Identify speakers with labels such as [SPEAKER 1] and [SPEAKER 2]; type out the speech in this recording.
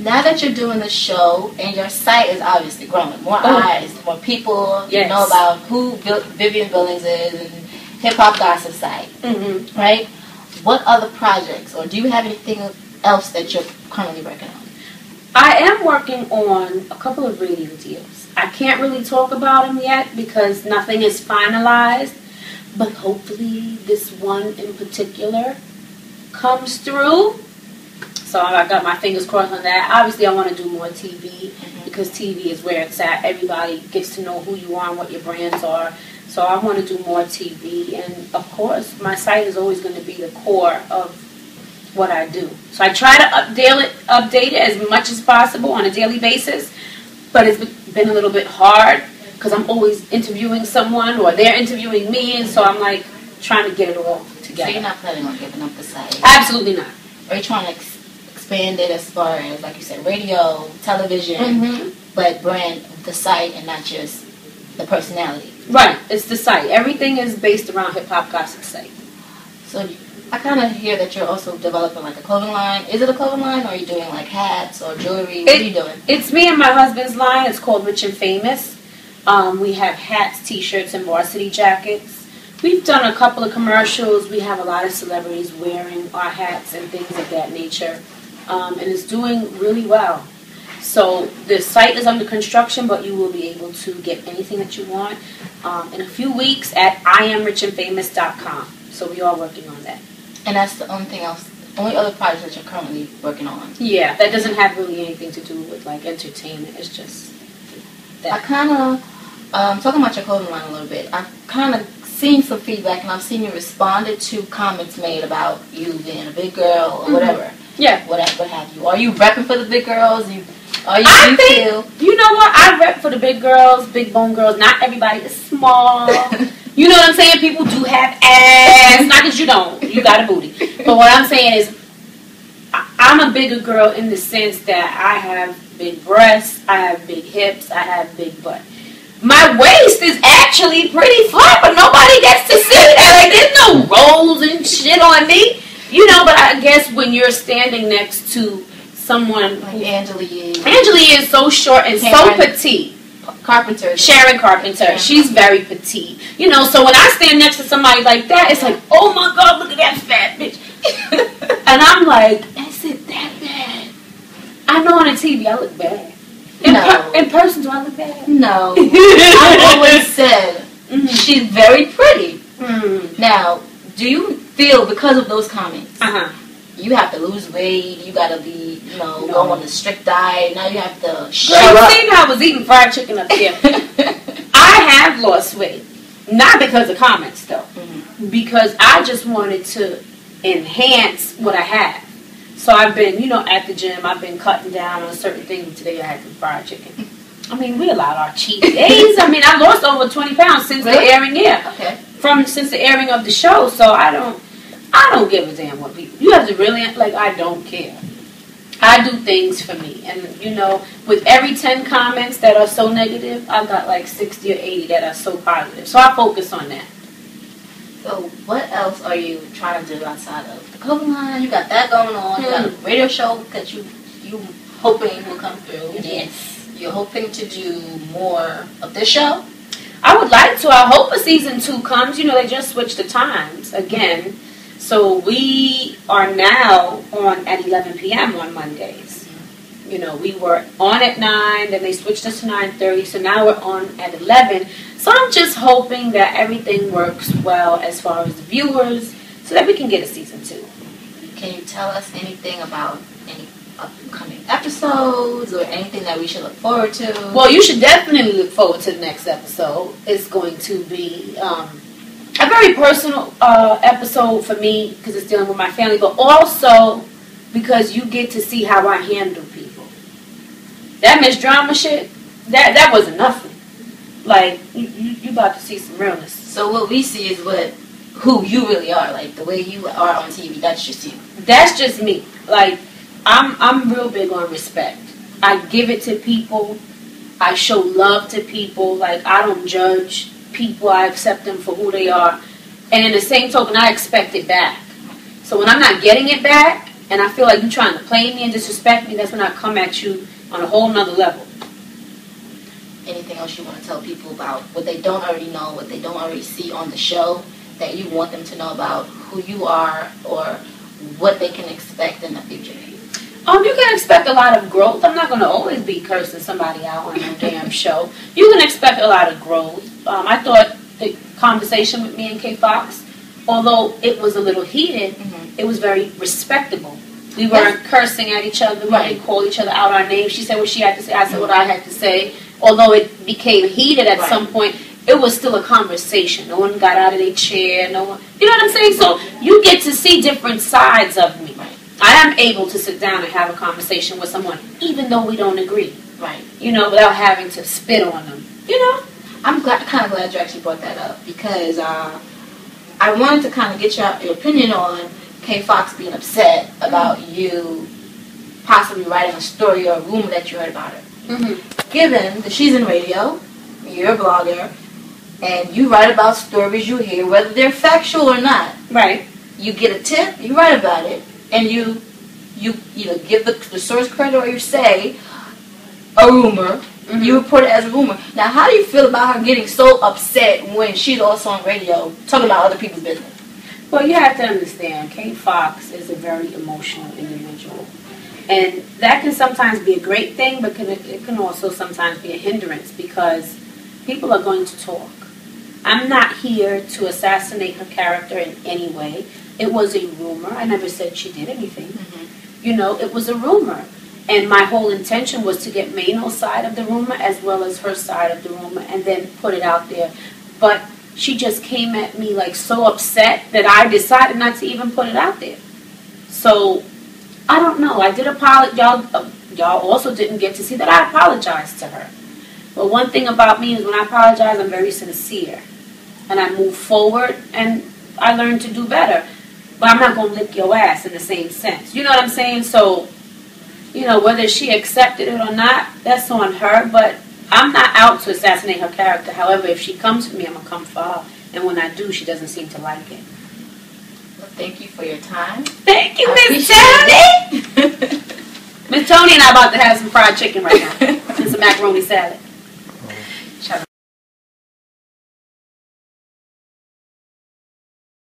[SPEAKER 1] Now that you're doing the show, and your site is obviously growing, more eyes, more people know about who Vivian Billings is, and Hip Hop Gossip site, right? What other projects, or do you have anything else that you're currently working on?
[SPEAKER 2] I am working on a couple of radio deals. I can't really talk about them yet because nothing is finalized, but hopefully this one in particular comes through. So I got my fingers crossed on that. Obviously, I want to do more TV because TV is where it's at. Everybody gets to know who you are and what your brands are. So I want to do more TV. And, of course, my site is always going to be the core of what I do. So I try to update it as much as possible on a daily basis. But it's been a little bit hard because I'm always interviewing someone or they're interviewing me. And so I'm, like, trying to get it all together.
[SPEAKER 1] So you're not planning on giving up the site?
[SPEAKER 2] Absolutely not.
[SPEAKER 1] Are you trying to expand it as far as, like you said, radio, television, but brand the site and not just the personality?
[SPEAKER 2] Right, it's the site. Everything is based around Hip Hop Gossip site.
[SPEAKER 1] So I kind of hear that you're also developing like a clothing line. Is it a clothing line, or are you doing like hats or jewelry? What are you doing?
[SPEAKER 2] It's me and my husband's line. It's called Rich and Famous. We have hats, t-shirts, and varsity jackets. We've done a couple of commercials. We have a lot of celebrities wearing our hats and things of that nature. And it's doing really well. So the site is under construction, but you will be able to get anything that you want in a few weeks at IamRichandFamous.com. So we are working on that.
[SPEAKER 1] And that's the only other project that you're currently working on?
[SPEAKER 2] Yeah, that doesn't have really anything to do with like entertainment. It's just that.
[SPEAKER 1] I kind of, talking about your clothing line a little bit, I've kind of seen some feedback, and I've seen you responded to comments made about you being a big girl or whatever.
[SPEAKER 2] Yeah.
[SPEAKER 1] What have you? Are you repping for the big girls? You know
[SPEAKER 2] what? I rep for the big girls, big bone girls. Not everybody is small. You know what I'm saying? People do have ass. Not that you don't. You got a booty. But what I'm saying is, I'm a bigger girl in the sense that I have big breasts, I have big hips, I have big butt. My waist is actually pretty flat, but nobody gets to see that. Like, there's no rolls and shit on me. You know, but I guess when you're standing next to someone
[SPEAKER 1] like Angela
[SPEAKER 2] is so short and so petite. Sharon Carpenter. Yeah. She's very petite. You know, so when I stand next to somebody like that, it's like, oh my God, look at that fat bitch. And I'm like, is it that bad? I know on the TV I look bad. In person, do I look bad?
[SPEAKER 1] No. I've always said she's very pretty. Now, do you feel because of those comments, you have to lose weight, you gotta be, go on a strict diet, now you have to shut up?
[SPEAKER 2] You seen how I was eating fried chicken up there? I have lost weight. Not because of comments, though. Because I just wanted to enhance what I have. So I've been, at the gym, I've been cutting down on certain things. Today I had some fried chicken. I mean, we allowed our cheat days. I mean, I lost over 20 pounds since the airing, since the airing of the show. So I don't give a damn what people. You have to really, I don't care. I do things for me. And, with every 10 comments that are so negative, I've got like 60 or 80 that are so positive. So I focus on that.
[SPEAKER 1] So what else are you trying to do outside of the clothing line? You got that going on. You got a radio show that you hoping will come through.
[SPEAKER 2] Yes.
[SPEAKER 1] You're hoping to do more of this show?
[SPEAKER 2] I would like to. I hope a season 2 comes. They just switched the times again. So we are now on at 11 p.m. on Mondays. We were on at 9, then they switched us to 9:30, so now we're on at 11. So I'm just hoping that everything works well as far as the viewers, so that we can get a season 2.
[SPEAKER 1] Can you tell us anything about any upcoming episodes or anything that we should look forward to?
[SPEAKER 2] Well, you should definitely look forward to the next episode. It's going to be a very personal episode for me because it's dealing with my family, but also because you get to see how I handle people. That Miss Drama shit, that wasn't nothing. Like, you about to see some realness.
[SPEAKER 1] So what we see is who you really are. Like, the way you are on TV, that's just you.
[SPEAKER 2] That's just me. Like, I'm real big on respect. I give it to people. I show love to people. Like, I don't judge people. I accept them for who they are. And in the same token, I expect it back. So when I'm not getting it back, and I feel like you're trying to play me and disrespect me, that's when I come at you on a whole nother level.
[SPEAKER 1] Anything else you want to tell people about what they don't already know, what they don't already see on the show, that you want them to know about who you are or what they can expect in the future?
[SPEAKER 2] You can expect a lot of growth. I'm not going to always be cursing somebody out on no damn show. You can expect a lot of growth. I thought the conversation with me and K. Foxx, although it was a little heated, it was very respectable. We weren't cursing at each other. We didn't call each other out our names. She said what she had to say. I said what I had to say. Although it became heated at some point, it was still a conversation. No one got out of their chair. No one, you know what I'm saying? So you get to see different sides of me. I am able to sit down and have a conversation with someone, even though we don't agree.
[SPEAKER 1] Right.
[SPEAKER 2] You know, without having to spit on them. You know?
[SPEAKER 1] I'm kind of glad you actually brought that up because I wanted to kind of get your opinion on K. Foxx being upset about you possibly writing a story or a rumor that you heard about her. Given that she's in radio, you're a blogger, and you write about stories you hear, whether they're factual or not.
[SPEAKER 2] Right.
[SPEAKER 1] You get a tip, you write about it, and you either give the source credit or you say a rumor. You report it as a rumor. Now, how do you feel about her getting so upset when she's also on radio talking about other people's business?
[SPEAKER 2] Well, you have to understand, K. Foxx is a very emotional individual. And that can sometimes be a great thing, but it can also sometimes be a hindrance because people are going to talk. I'm not here to assassinate her character in any way. It was a rumor. I never said she did anything. You know, it was a rumor. And my whole intention was to get Mayno's side of the rumor as well as her side of the rumor and then put it out there. But she just came at me like so upset that I decided not to even put it out there. So, I don't know. I did apologize. Y'all also didn't get to see that I apologized to her. But one thing about me is when I apologize, I'm very sincere. And I move forward and I learn to do better. But I'm not going to lick your ass in the same sense. You know what I'm saying? So, you know, whether she accepted it or not, that's on her. But I'm not out to assassinate her character. However, if she comes for me, I'm going to come for her. And when I do, she doesn't seem to like it.
[SPEAKER 1] Well, thank you for your time.
[SPEAKER 2] Thank you, Miss Tony. Miss Tony and I are about to have some fried chicken right now and some macaroni salad.